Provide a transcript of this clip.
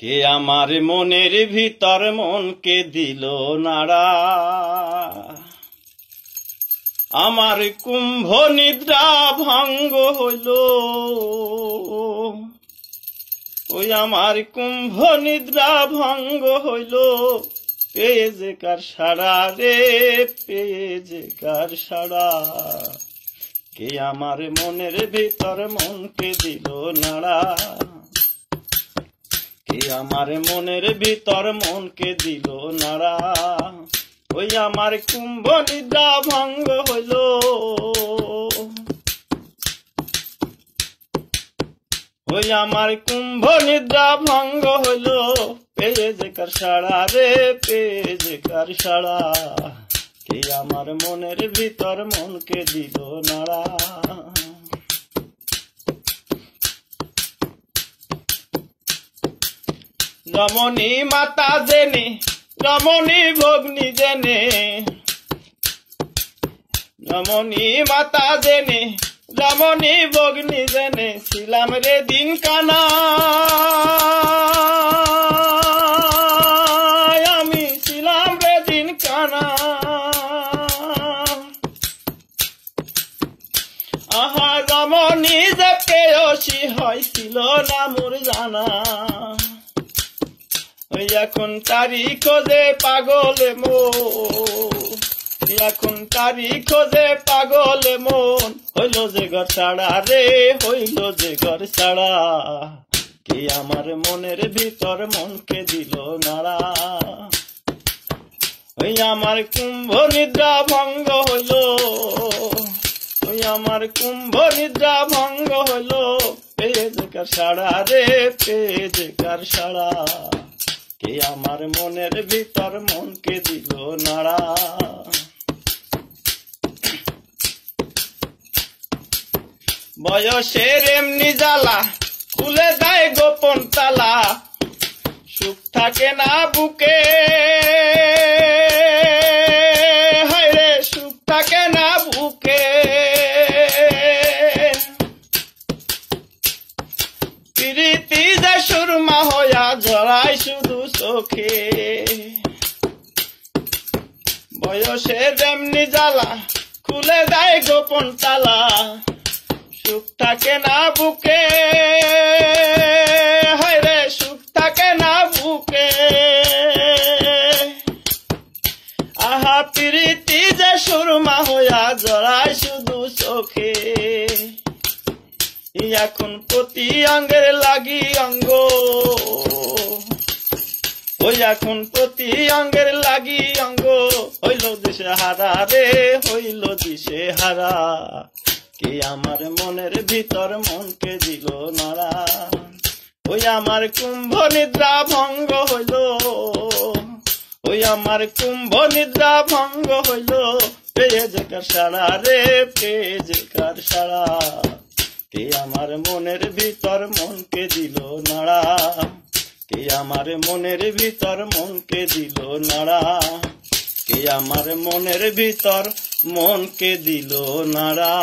কে আমার মনের ভিতর মনকে দিল নাড়া, আমার কুম্ভ নিদ্রা ভঙ্গ হইল, ওই আমার কুম্ভ নিদ্রা ভঙ্গ হইল। পেয়ে যে কার সাড়া রে, পেয়ে যে কার সাড়া, কে আমার মনের ভিতর মনকে দিল নাড়া, কে আমার মনের ভিতর মনকে দিল নাড়া। ওই আমার কুম্ভ নিদ্রা ভঙ্গ হইল, ওই আমার কুম্ভ নিদ্রা ভঙ্গ হইল। পেয়ে যে কার সাড়া রে, পেয়ে যে কার সাড়া, কে আমার মনের ভিতর মনকে দিল নাড়া। রমণী মাতা জেনে, রমণী ভগ্নী জেনে, রমণী মাতা জেনে, রমণী ভগ্নী জেনে, ছিলাম রে দিন কানা, আমি ছিলাম রে দিন কানা। আহা রমণী যে প্রেয়সী হয়েছিল না মোর জানা, এখন তারি খোঁজে পাগল মন, এখন তারি খোঁজে পাগল মন। হইল যে ঘর ছাড়া রে, হইল যে ঘর ছাড়া, কে আমার মনের ভিতর মনকে দিল নাড়া। ওই আমার কুম্ভ নিদ্রা ভঙ্গ হইল, ওই আমার কুম্ভ নিদ্রা ভঙ্গ হইল। পেয়ে যে কার সাড়া রে, পেয়ে যে কার সাড়া, কে আমার মনের ভিতর মনকে দিল নাড়া। বয়সের এমনি জ্বালা খুলে দেয় গোপন তালা, সুখ থাকে না বুকে, হায়রে সুখ থাকে না বুকে। প্রীতি যে সুরমা হইয়া জড়ায় শুধু চোখে, বয়সের এমনি জ্বালা খুলে দেয় গোপন তালা, সুখ থাকে না বুকে, হায়রে সুখ থাকে না বুকে। আহা প্রীতি যে সুরমা হইয়া জড়ায় শুধু চোখে, এখন প্রতি অঙ্গের লাগি অঙ্গ, ওই এখন প্রতি অঙ্গের লাগি অঙ্গ। হইল দিশে হারা রে, হইল দিশে হারা, কে আমার মনের ভিতর মনকে দিল নাড়া। ওই আমার কুম্ভ নিদ্রা ভঙ্গ হইল, ওই আমার কুম্ভ নিদ্রা ভঙ্গ হইল। পেয়ে যে কার সাড়া রে, পেয়ে যে কার সাড়া, কে আমার মনের ভিতর মনকে দিল নাড়া, কে আমার মনের ভিতর মনকে দিল নাড়া, কে আমার মনের ভিতর মনকে দিল নাড়া।